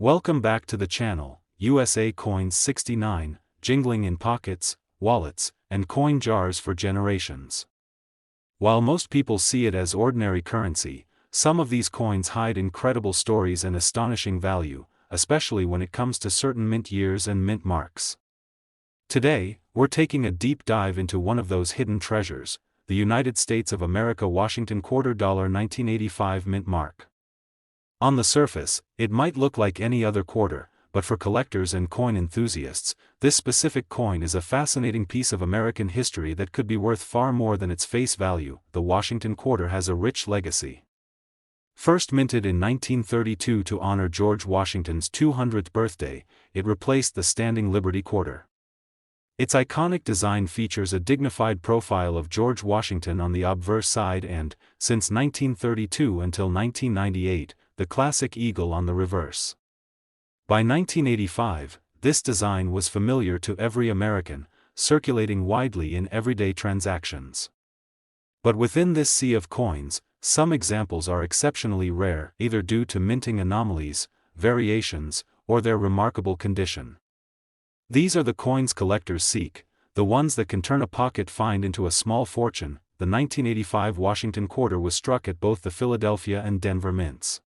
Welcome back to the channel, USA Coins 69, jingling in pockets, wallets, and coin jars for generations. While most people see it as ordinary currency, some of these coins hide incredible stories and astonishing value, especially when it comes to certain mint years and mint marks. Today, we're taking a deep dive into one of those hidden treasures, the United States of America Washington $quarter 1985 mint mark. On the surface, it might look like any other quarter, but for collectors and coin enthusiasts, this specific coin is a fascinating piece of American history that could be worth far more than its face value. The Washington quarter has a rich legacy. First minted in 1932 to honor George Washington's 200th birthday, it replaced the standing Liberty quarter. Its iconic design features a dignified profile of George Washington on the obverse side and, since 1932 until 1998, the classic eagle on the reverse. By 1985, this design was familiar to every American, circulating widely in everyday transactions. But within this sea of coins, some examples are exceptionally rare, either due to minting anomalies, variations, or their remarkable condition. These are the coins collectors seek, the ones that can turn a pocket find into a small fortune. The 1985 Washington quarter was struck at both the Philadelphia and Denver mints.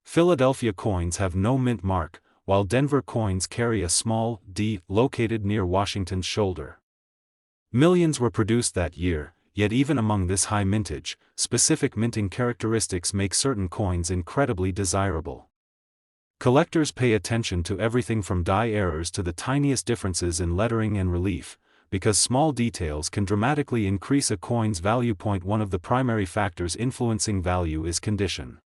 Philadelphia coins have no mint mark, while Denver coins carry a small D located near Washington's shoulder. Millions were produced that year, yet even among this high mintage, specific minting characteristics make certain coins incredibly desirable. Collectors pay attention to everything from die errors to the tiniest differences in lettering and relief, because small details can dramatically increase a coin's value. One of the primary factors influencing value is condition.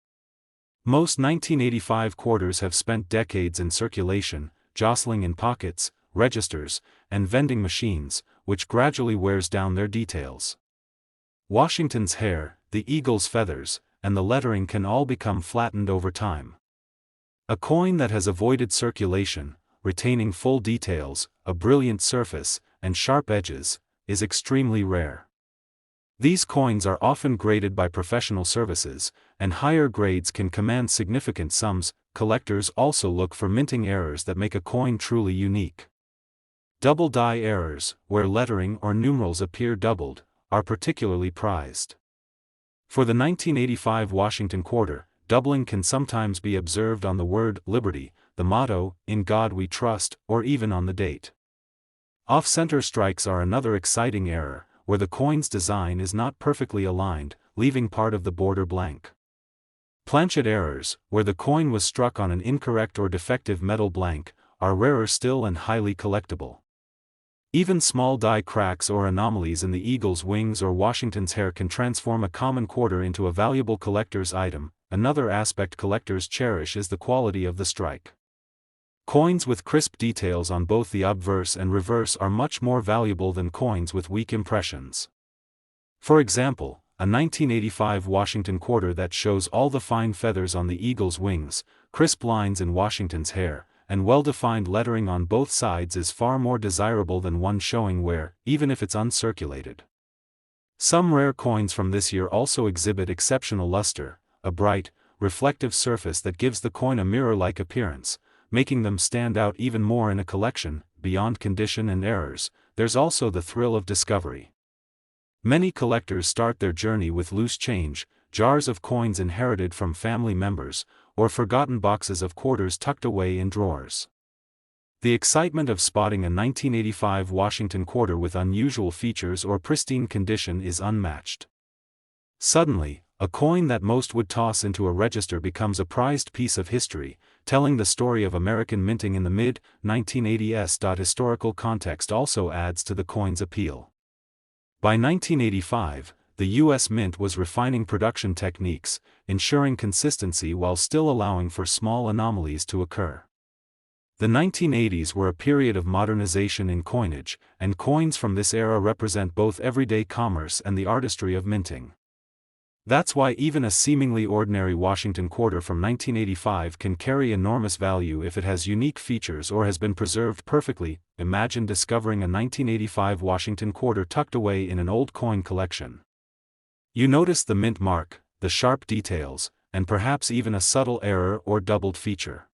Most 1985 quarters have spent decades in circulation, jostling in pockets, registers, and vending machines, which gradually wears down their details. Washington's hair, the eagle's feathers, and the lettering can all become flattened over time. A coin that has avoided circulation, retaining full details, a brilliant surface, and sharp edges, is extremely rare. These coins are often graded by professional services, and higher grades can command significant sums. Collectors also look for minting errors that make a coin truly unique. Double die errors, where lettering or numerals appear doubled, are particularly prized. For the 1985 Washington quarter, doubling can sometimes be observed on the word Liberty, the motto, "In God We Trust," or even on the date. Off-center strikes are another exciting error, where the coin's design is not perfectly aligned, leaving part of the border blank. Planchet errors, where the coin was struck on an incorrect or defective metal blank, are rarer still and highly collectible. Even small die cracks or anomalies in the eagle's wings or Washington's hair can transform a common quarter into a valuable collector's item. Another aspect collectors cherish is the quality of the strike. Coins with crisp details on both the obverse and reverse are much more valuable than coins with weak impressions. For example, a 1985 Washington quarter that shows all the fine feathers on the eagle's wings, crisp lines in Washington's hair, and well-defined lettering on both sides is far more desirable than one showing wear, even if it's uncirculated. Some rare coins from this year also exhibit exceptional luster, a bright, reflective surface that gives the coin a mirror-like appearance, making them stand out even more in a collection. Beyond condition and errors, there's also the thrill of discovery. Many collectors start their journey with loose change, jars of coins inherited from family members, or forgotten boxes of quarters tucked away in drawers. The excitement of spotting a 1985 Washington quarter with unusual features or pristine condition is unmatched. Suddenly, a coin that most would toss into a register becomes a prized piece of history, telling the story of American minting in the mid-1980s. Historical context also adds to the coin's appeal. By 1985, the U.S. Mint was refining production techniques, ensuring consistency while still allowing for small anomalies to occur. The 1980s were a period of modernization in coinage, and coins from this era represent both everyday commerce and the artistry of minting. That's why even a seemingly ordinary Washington quarter from 1985 can carry enormous value if it has unique features or has been preserved perfectly. Imagine discovering a 1985 Washington quarter tucked away in an old coin collection. You notice the mint mark, the sharp details, and perhaps even a subtle error or doubled feature.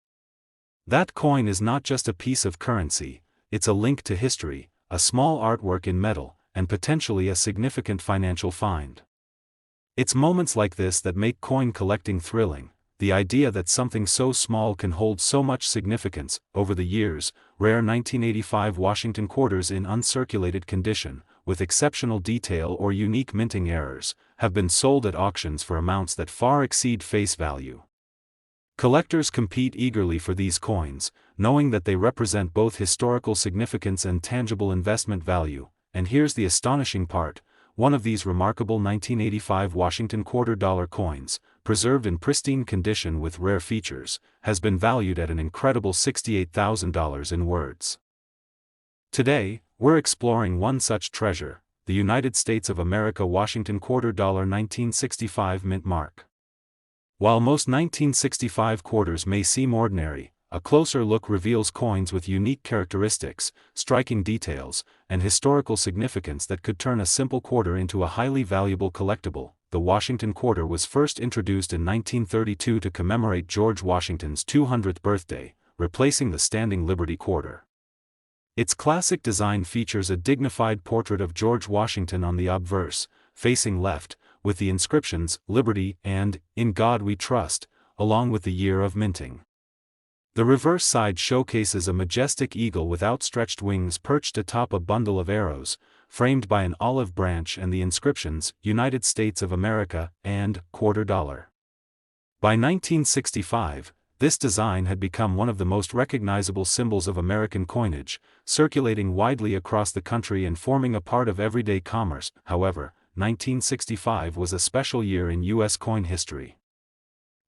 That coin is not just a piece of currency, it's a link to history, a small artwork in metal, and potentially a significant financial find. It's moments like this that make coin collecting thrilling, the idea that something so small can hold so much significance. Over the years, rare 1985 Washington quarters in uncirculated condition, with exceptional detail or unique minting errors, have been sold at auctions for amounts that far exceed face value. Collectors compete eagerly for these coins, knowing that they represent both historical significance and tangible investment value. And here's the astonishing part: one of these remarkable 1985 Washington $quarter coins, preserved in pristine condition with rare features, has been valued at an incredible $68,000 in words. Today, we're exploring one such treasure, the United States of America Washington $quarter 1965 mint mark. While most 1965 quarters may seem ordinary, a closer look reveals coins with unique characteristics, striking details, and historical significance that could turn a simple quarter into a highly valuable collectible. The Washington quarter was first introduced in 1932 to commemorate George Washington's 200th birthday, replacing the standing Liberty quarter. Its classic design features a dignified portrait of George Washington on the obverse, facing left, with the inscriptions, Liberty and, In God We Trust, along with the year of minting. The reverse side showcases a majestic eagle with outstretched wings perched atop a bundle of arrows, framed by an olive branch and the inscriptions, United States of America, and, $quarter. By 1965, this design had become one of the most recognizable symbols of American coinage, circulating widely across the country and forming a part of everyday commerce. However, 1965 was a special year in U.S. coin history.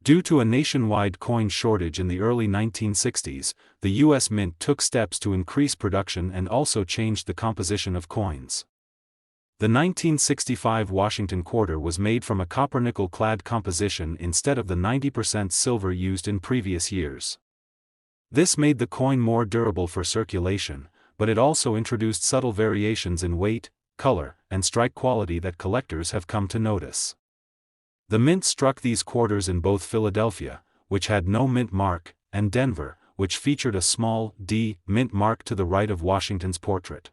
Due to a nationwide coin shortage in the early 1960s, the U.S. Mint took steps to increase production and also changed the composition of coins. The 1965 Washington quarter was made from a copper-nickel clad composition instead of the 90% silver used in previous years. This made the coin more durable for circulation, but it also introduced subtle variations in weight, color, and strike quality that collectors have come to notice. The mint struck these quarters in both Philadelphia, which had no mint mark, and Denver, which featured a small D mint mark to the right of Washington's portrait.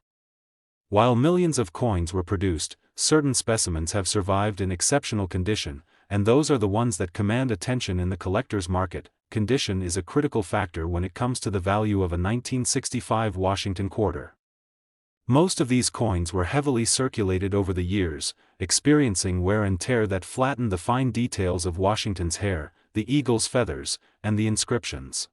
While millions of coins were produced, certain specimens have survived in exceptional condition, and those are the ones that command attention in the collector's market. Condition is a critical factor when it comes to the value of a 1965 Washington quarter. Most of these coins were heavily circulated over the years, experiencing wear and tear that flattened the fine details of Washington's hair, the eagle's feathers, and the inscriptions.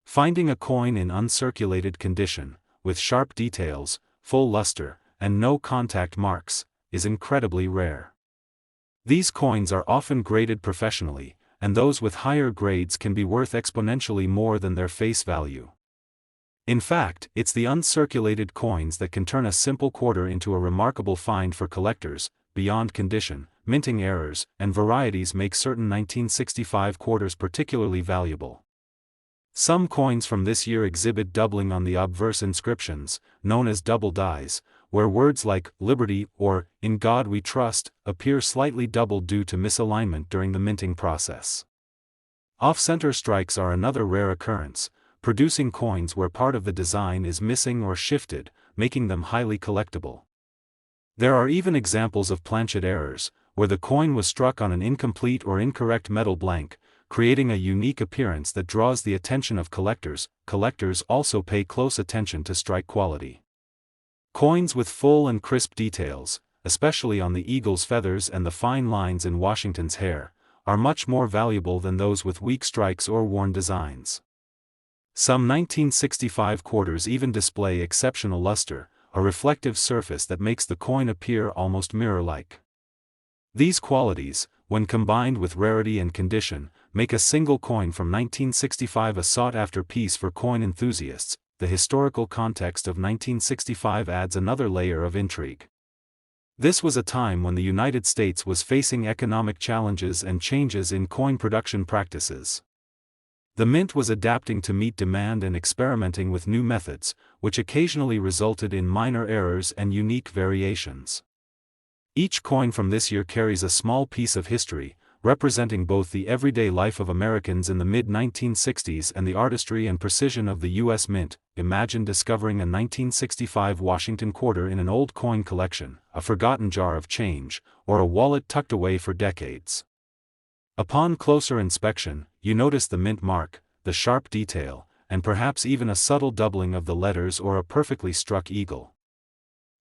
Finding a coin in uncirculated condition, with sharp details, full luster, and no contact marks, is incredibly rare. These coins are often graded professionally, and those with higher grades can be worth exponentially more than their face value. In fact, it's the uncirculated coins that can turn a simple quarter into a remarkable find for collectors. Beyond condition, minting errors, and varieties make certain 1965 quarters particularly valuable. Some coins from this year exhibit doubling on the obverse inscriptions, known as double dies, where words like Liberty or In God We Trust appear slightly doubled due to misalignment during the minting process. Off-center strikes are another rare occurrence, producing coins where part of the design is missing or shifted, making them highly collectible. There are even examples of planchet errors, where the coin was struck on an incomplete or incorrect metal blank, creating a unique appearance that draws the attention of collectors. Collectors also pay close attention to strike quality. Coins with full and crisp details, especially on the eagle's feathers and the fine lines in Washington's hair, are much more valuable than those with weak strikes or worn designs. Some 1965 quarters even display exceptional luster, a reflective surface that makes the coin appear almost mirror-like. These qualities, when combined with rarity and condition, make a single coin from 1965 a sought-after piece for coin enthusiasts. The historical context of 1965 adds another layer of intrigue. This was a time when the United States was facing economic challenges and changes in coin production practices. The mint was adapting to meet demand and experimenting with new methods, which occasionally resulted in minor errors and unique variations. Each coin from this year carries a small piece of history, representing both the everyday life of Americans in the mid-1960s and the artistry and precision of the U.S. Mint. Imagine discovering a 1965 Washington quarter in an old coin collection, a forgotten jar of change, or a wallet tucked away for decades. Upon closer inspection, you notice the mint mark, the sharp detail, and perhaps even a subtle doubling of the letters or a perfectly struck eagle.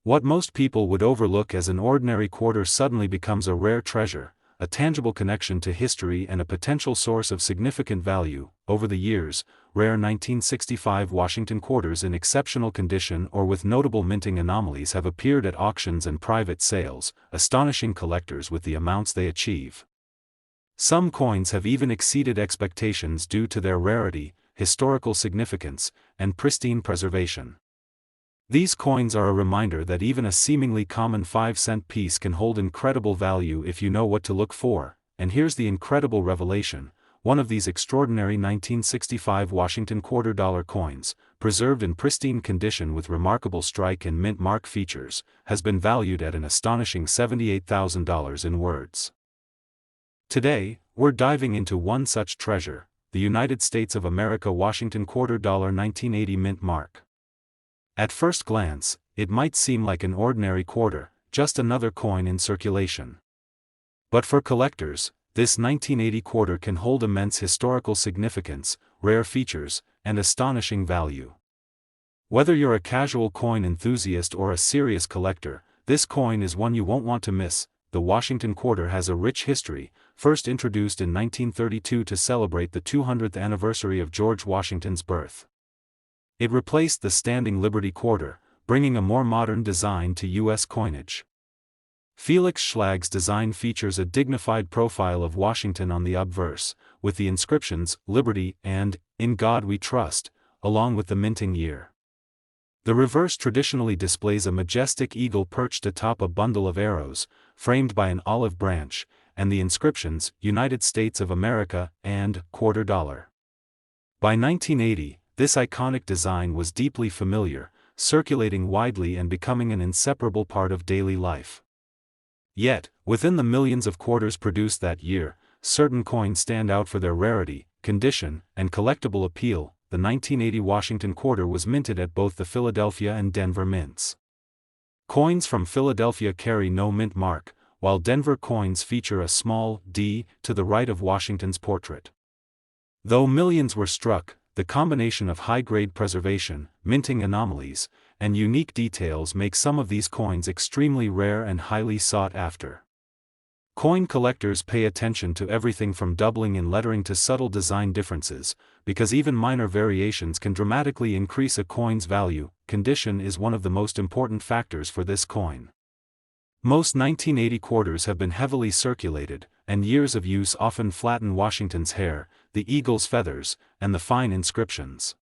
What most people would overlook as an ordinary quarter suddenly becomes a rare treasure, a tangible connection to history and a potential source of significant value. Over the years, rare 1965 Washington quarters in exceptional condition or with notable minting anomalies have appeared at auctions and private sales, astonishing collectors with the amounts they achieve. Some coins have even exceeded expectations due to their rarity, historical significance, and pristine preservation. These coins are a reminder that even a seemingly common 5-cent piece can hold incredible value if you know what to look for. And here's the incredible revelation: one of these extraordinary 1965 Washington quarter-dollar coins, preserved in pristine condition with remarkable strike and mint mark features, has been valued at an astonishing $78,000 in words. Today, we're diving into one such treasure, the United States of America Washington quarter-dollar 1980 mint mark. At first glance, it might seem like an ordinary quarter, just another coin in circulation. But for collectors, this 1980 quarter can hold immense historical significance, rare features, and astonishing value. Whether you're a casual coin enthusiast or a serious collector, this coin is one you won't want to miss. The Washington quarter has a rich history, first introduced in 1932 to celebrate the 200th anniversary of George Washington's birth. It replaced the standing Liberty quarter, bringing a more modern design to U.S. coinage. Felix Schlag's design features a dignified profile of Washington on the obverse, with the inscriptions, Liberty and, In God We Trust, along with the minting year. The reverse traditionally displays a majestic eagle perched atop a bundle of arrows, framed by an olive branch, and the inscriptions, United States of America, and, quarter dollar. By 1980, this iconic design was deeply familiar, circulating widely and becoming an inseparable part of daily life. Yet, within the millions of quarters produced that year, certain coins stand out for their rarity, condition, and collectible appeal. The 1980 Washington quarter was minted at both the Philadelphia and Denver mints. Coins from Philadelphia carry no mint mark, while Denver coins feature a small D to the right of Washington's portrait. Though millions were struck, the combination of high-grade preservation, minting anomalies, and unique details make some of these coins extremely rare and highly sought after. Coin collectors pay attention to everything from doubling in lettering to subtle design differences, because even minor variations can dramatically increase a coin's value. Condition is one of the most important factors for this coin. Most 1980 quarters have been heavily circulated, and years of use often flatten Washington's hair, the eagle's feathers, and the fine inscriptions.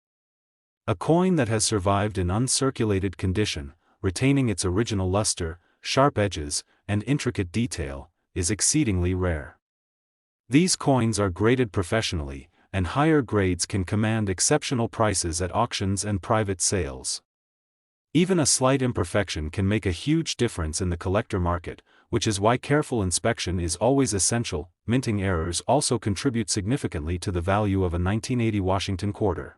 A coin that has survived in uncirculated condition, retaining its original luster, sharp edges, and intricate detail, is exceedingly rare. These coins are graded professionally, and higher grades can command exceptional prices at auctions and private sales. Even a slight imperfection can make a huge difference in the collector market, which is why careful inspection is always essential. Minting errors also contribute significantly to the value of a 1980 Washington quarter.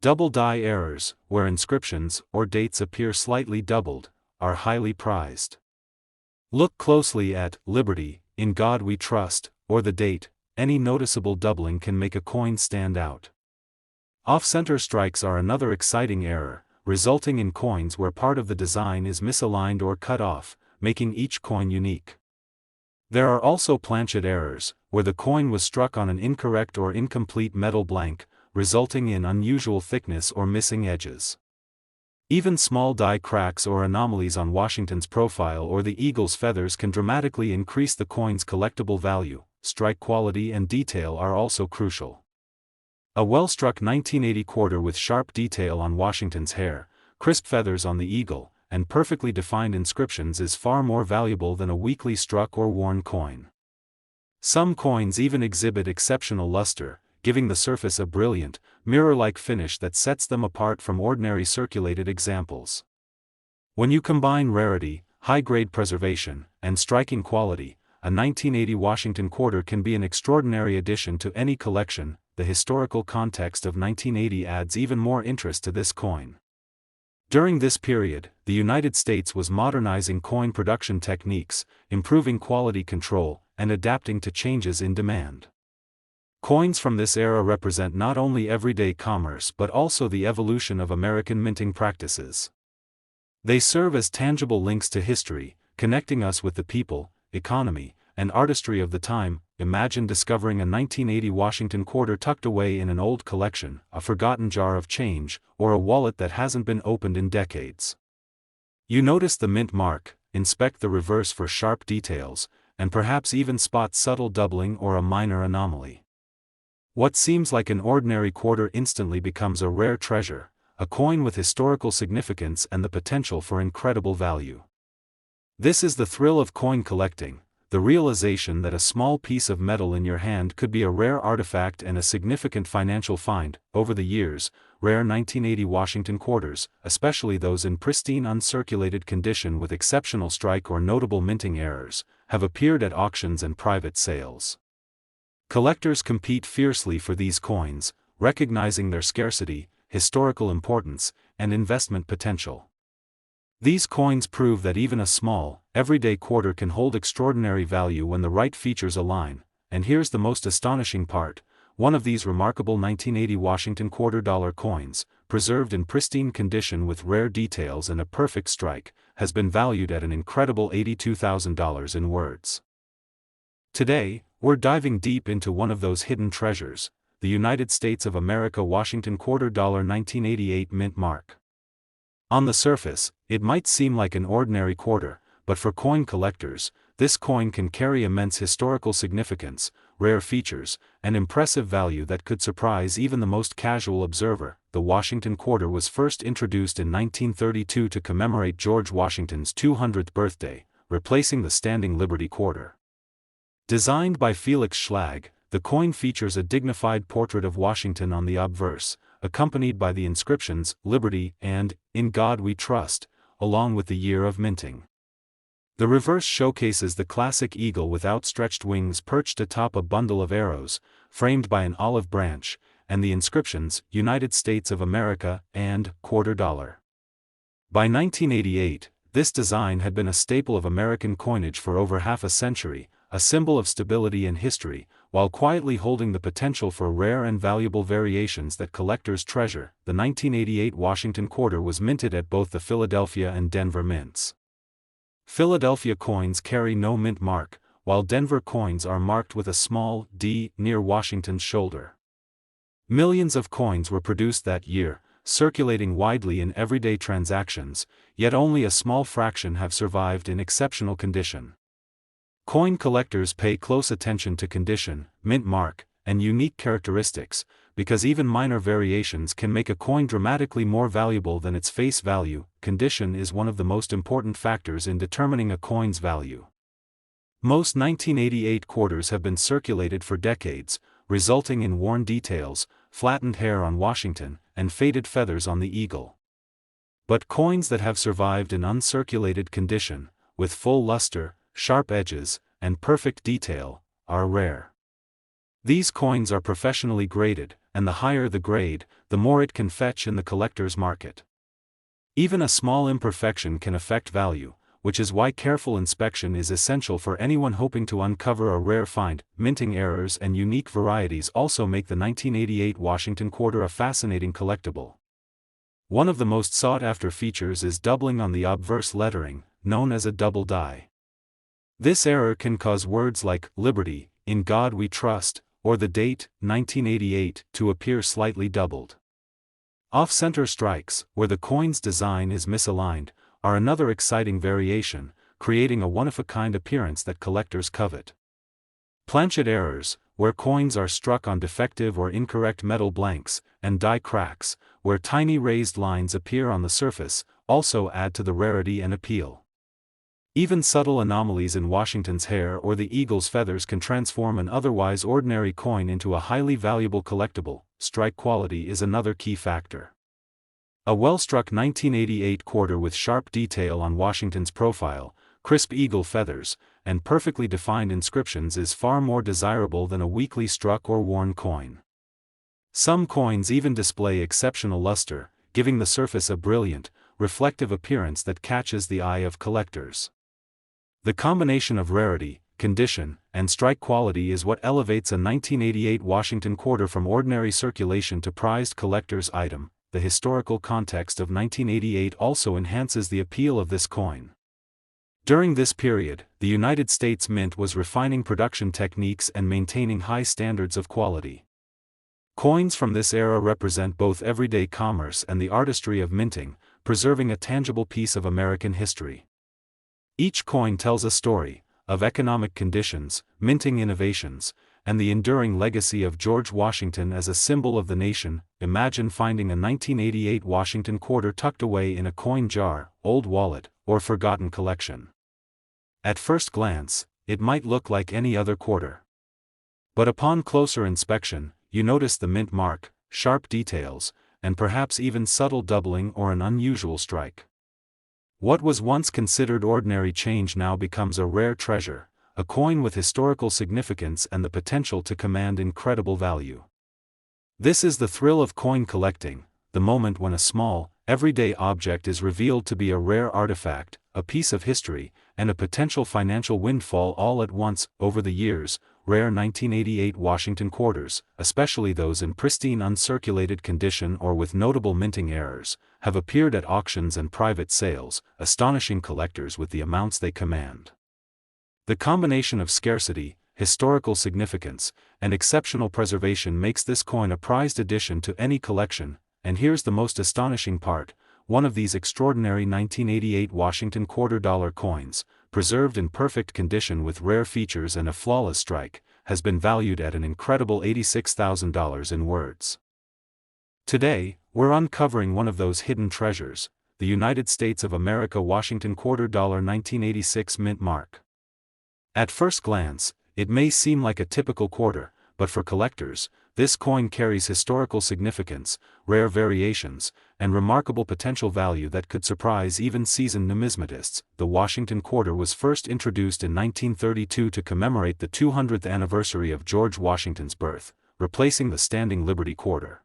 Double die errors, where inscriptions or dates appear slightly doubled, are highly prized. Look closely at Liberty, In God We Trust, or the date. Any noticeable doubling can make a coin stand out. Off-center strikes are another exciting error, resulting in coins where part of the design is misaligned or cut off, making each coin unique. There are also planchet errors, where the coin was struck on an incorrect or incomplete metal blank, resulting in unusual thickness or missing edges. Even small die cracks or anomalies on Washington's profile or the eagle's feathers can dramatically increase the coin's collectible value. Strike quality and detail are also crucial. A well-struck 1980 quarter with sharp detail on Washington's hair, crisp feathers on the eagle, and perfectly defined inscriptions is far more valuable than a weakly struck or worn coin. Some coins even exhibit exceptional luster, giving the surface a brilliant, mirror-like finish that sets them apart from ordinary circulated examples. When you combine rarity, high-grade preservation, and striking quality, a 1980 Washington quarter can be an extraordinary addition to any collection. The historical context of 1980 adds even more interest to this coin. During this period, the United States was modernizing coin production techniques, improving quality control, and adapting to changes in demand. Coins from this era represent not only everyday commerce but also the evolution of American minting practices. They serve as tangible links to history, connecting us with the people, economy, and artistry of the time. Imagine discovering a 1980 Washington quarter tucked away in an old collection, a forgotten jar of change, or a wallet that hasn't been opened in decades. You notice the mint mark, inspect the reverse for sharp details, and perhaps even spot subtle doubling or a minor anomaly. What seems like an ordinary quarter instantly becomes a rare treasure, a coin with historical significance and the potential for incredible value. This is the thrill of coin collecting, the realization that a small piece of metal in your hand could be a rare artifact and a significant financial find. Over the years, rare 1980 Washington quarters, especially those in pristine uncirculated condition with exceptional strike or notable minting errors, have appeared at auctions and private sales. Collectors compete fiercely for these coins, recognizing their scarcity, historical importance, and investment potential. These coins prove that even a small, everyday quarter can hold extraordinary value when the right features align. And here's the most astonishing part: one of these remarkable 1980 Washington quarter-dollar coins, preserved in pristine condition with rare details and a perfect strike, has been valued at an incredible $82,000 in words. Today, we're diving deep into one of those hidden treasures, the United States of America Washington quarter-dollar 1988 mint mark. On the surface, it might seem like an ordinary quarter, but for coin collectors, this coin can carry immense historical significance, rare features, and impressive value that could surprise even the most casual observer. The Washington quarter was first introduced in 1932 to commemorate George Washington's 200th birthday, replacing the standing Liberty quarter. Designed by Felix Schlag, the coin features a dignified portrait of Washington on the obverse, accompanied by the inscriptions, Liberty and, In God We Trust, along with the year of minting. The reverse showcases the classic eagle with outstretched wings perched atop a bundle of arrows, framed by an olive branch, and the inscriptions, United States of America, and, quarter dollar. By 1988, this design had been a staple of American coinage for over half a century, a symbol of stability and history, while quietly holding the potential for rare and valuable variations that collectors treasure. The 1988 Washington quarter was minted at both the Philadelphia and Denver mints. Philadelphia coins carry no mint mark, while Denver coins are marked with a small D near Washington's shoulder. Millions of coins were produced that year, circulating widely in everyday transactions, yet only a small fraction have survived in exceptional condition. Coin collectors pay close attention to condition, mint mark, and unique characteristics, because even minor variations can make a coin dramatically more valuable than its face value. Condition is one of the most important factors in determining a coin's value. Most 1988 quarters have been circulated for decades, resulting in worn details, flattened hair on Washington, and faded feathers on the eagle. But coins that have survived in uncirculated condition, with full luster, sharp edges, and perfect detail, are rare. These coins are professionally graded, and the higher the grade, the more it can fetch in the collector's market. Even a small imperfection can affect value, which is why careful inspection is essential for anyone hoping to uncover a rare find. Minting errors and unique varieties also make the 1988 Washington quarter a fascinating collectible. One of the most sought-after features is doubling on the obverse lettering, known as a double die. This error can cause words like Liberty, In God We Trust, or the date, 1988, to appear slightly doubled. Off-center strikes, where the coin's design is misaligned, are another exciting variation, creating a one-of-a-kind appearance that collectors covet. Planchet errors, where coins are struck on defective or incorrect metal blanks, and die cracks, where tiny raised lines appear on the surface, also add to the rarity and appeal. Even subtle anomalies in Washington's hair or the eagle's feathers can transform an otherwise ordinary coin into a highly valuable collectible. Strike quality is another key factor. A well-struck 1988 quarter with sharp detail on Washington's profile, crisp eagle feathers, and perfectly defined inscriptions is far more desirable than a weakly struck or worn coin. Some coins even display exceptional luster, giving the surface a brilliant, reflective appearance that catches the eye of collectors. The combination of rarity, condition, and strike quality is what elevates a 1988 Washington quarter from ordinary circulation to prized collector's item. The historical context of 1988 also enhances the appeal of this coin. During this period, the United States Mint was refining production techniques and maintaining high standards of quality. Coins from this era represent both everyday commerce and the artistry of minting, preserving a tangible piece of American history. Each coin tells a story of economic conditions, minting innovations, and the enduring legacy of George Washington as a symbol of the nation. Imagine finding a 1988 Washington quarter tucked away in a coin jar, old wallet, or forgotten collection. At first glance, it might look like any other quarter. But upon closer inspection, you notice the mint mark, sharp details, and perhaps even subtle doubling or an unusual strike. What was once considered ordinary change now becomes a rare treasure, a coin with historical significance and the potential to command incredible value. This is the thrill of coin collecting, the moment when a small, everyday object is revealed to be a rare artifact, a piece of history, and a potential financial windfall all at once. Over the years, rare 1988 Washington quarters, especially those in pristine uncirculated condition or with notable minting errors, have appeared at auctions and private sales, astonishing collectors with the amounts they command. The combination of scarcity, historical significance, and exceptional preservation makes this coin a prized addition to any collection. And here's the most astonishing part: one of these extraordinary 1988 Washington quarter-dollar coins, preserved in perfect condition with rare features and a flawless strike, has been valued at an incredible $86,000 in words. Today, we're uncovering one of those hidden treasures, the United States of America Washington quarter-dollar 1986 mint mark. At first glance, it may seem like a typical quarter, but for collectors, this coin carries historical significance, rare variations, and remarkable potential value that could surprise even seasoned numismatists. The Washington quarter was first introduced in 1932 to commemorate the 200th anniversary of George Washington's birth, replacing the standing Liberty quarter.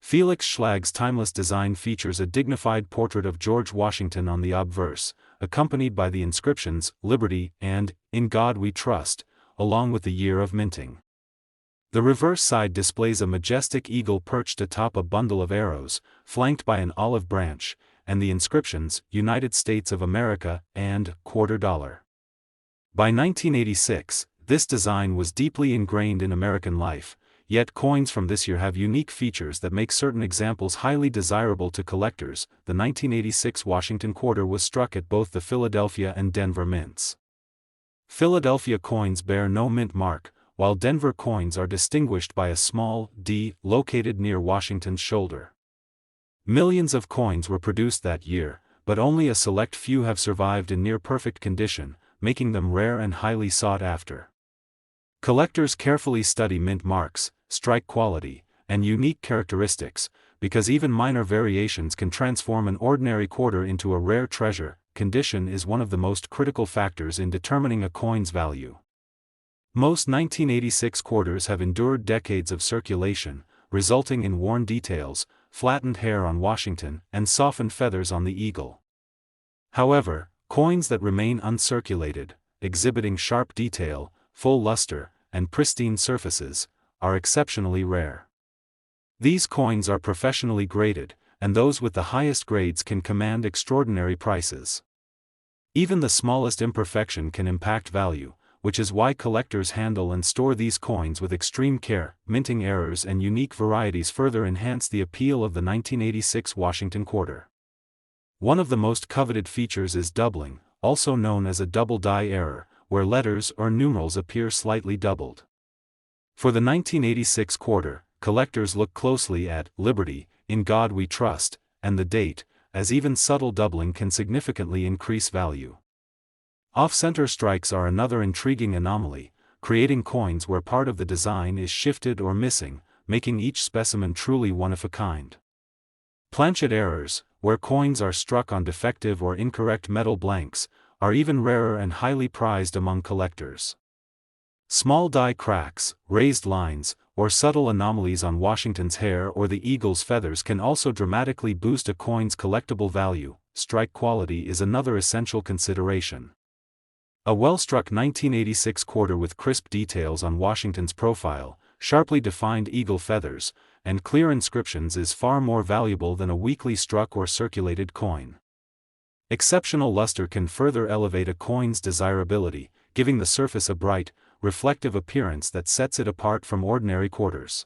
Felix Schlag's timeless design features a dignified portrait of George Washington on the obverse, accompanied by the inscriptions, Liberty and, In God We Trust, along with the year of minting. The reverse side displays a majestic eagle perched atop a bundle of arrows, flanked by an olive branch, and the inscriptions, United States of America, and, $quarter. By 1986, this design was deeply ingrained in American life, yet coins from this year have unique features that make certain examples highly desirable to collectors. The 1986 Washington quarter was struck at both the Philadelphia and Denver mints. Philadelphia coins bear no mint mark, while Denver coins are distinguished by a small D located near Washington's shoulder. Millions of coins were produced that year, but only a select few have survived in near-perfect condition, making them rare and highly sought after. Collectors carefully study mint marks, strike quality, and unique characteristics, because even minor variations can transform an ordinary quarter into a rare treasure. Condition is one of the most critical factors in determining a coin's value. Most 1986 quarters have endured decades of circulation, resulting in worn details, flattened hair on Washington, and softened feathers on the eagle. However, coins that remain uncirculated, exhibiting sharp detail, full luster, and pristine surfaces, are exceptionally rare. These coins are professionally graded, and those with the highest grades can command extraordinary prices. Even the smallest imperfection can impact value, which is why collectors handle and store these coins with extreme care. Minting errors and unique varieties further enhance the appeal of the 1986 Washington quarter. One of the most coveted features is doubling, also known as a double die error, where letters or numerals appear slightly doubled. For the 1986 quarter, collectors look closely at Liberty, In God We Trust, and the date, as even subtle doubling can significantly increase value. Off-center strikes are another intriguing anomaly, creating coins where part of the design is shifted or missing, making each specimen truly one of a kind. Planchet errors, where coins are struck on defective or incorrect metal blanks, are even rarer and highly prized among collectors. Small die cracks, raised lines, or subtle anomalies on Washington's hair or the eagle's feathers can also dramatically boost a coin's collectible value. Strike quality is another essential consideration. A well-struck 1986 quarter with crisp details on Washington's profile, sharply defined eagle feathers, and clear inscriptions is far more valuable than a weakly struck or circulated coin. Exceptional luster can further elevate a coin's desirability, giving the surface a bright, reflective appearance that sets it apart from ordinary quarters.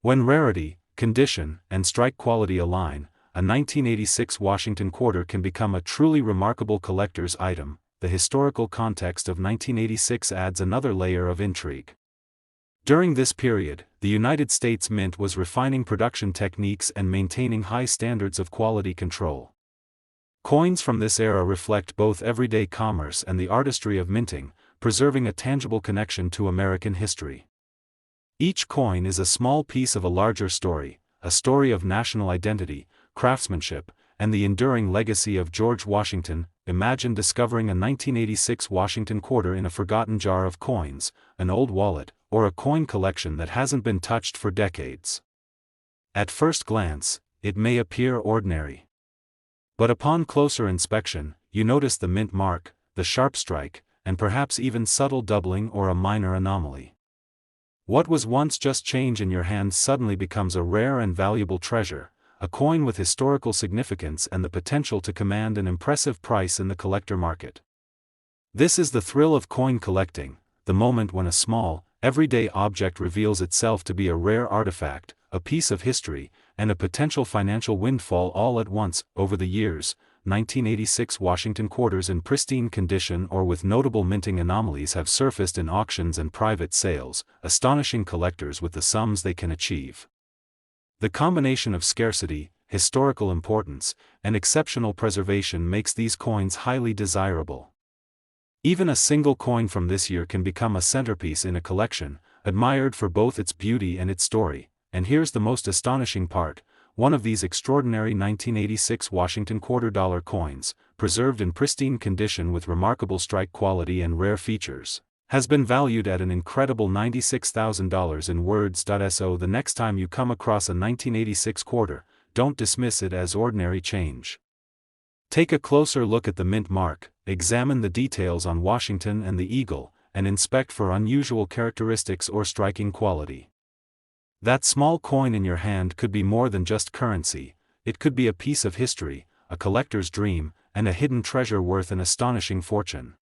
When rarity, condition, and strike quality align, a 1986 Washington quarter can become a truly remarkable collector's item. The historical context of 1986 adds another layer of intrigue. During this period, the United States Mint was refining production techniques and maintaining high standards of quality control. Coins from this era reflect both everyday commerce and the artistry of minting, preserving a tangible connection to American history. Each coin is a small piece of a larger story, a story of national identity, craftsmanship, and the enduring legacy of George Washington. Imagine discovering a 1986 Washington quarter in a forgotten jar of coins, an old wallet, or a coin collection that hasn't been touched for decades. At first glance, it may appear ordinary. But upon closer inspection, you notice the mint mark, the sharp strike, and perhaps even subtle doubling or a minor anomaly. What was once just change in your hand suddenly becomes a rare and valuable treasure, a coin with historical significance and the potential to command an impressive price in the collector market. This is the thrill of coin collecting, the moment when a small, everyday object reveals itself to be a rare artifact, a piece of history, and a potential financial windfall all at once. Over the years, 1986 Washington quarters in pristine condition or with notable minting anomalies have surfaced in auctions and private sales, astonishing collectors with the sums they can achieve. The combination of scarcity, historical importance, and exceptional preservation makes these coins highly desirable. Even a single coin from this year can become a centerpiece in a collection, admired for both its beauty and its story. And here's the most astonishing part: one of these extraordinary 1986 Washington $quarter coins, preserved in pristine condition with remarkable strike quality and rare features, has been valued at an incredible $96,000 in words.so. The next time you come across a 1986 quarter, don't dismiss it as ordinary change. Take a closer look at the mint mark, examine the details on Washington and the eagle, and inspect for unusual characteristics or striking quality. That small coin in your hand could be more than just currency, it could be a piece of history, a collector's dream, and a hidden treasure worth an astonishing fortune.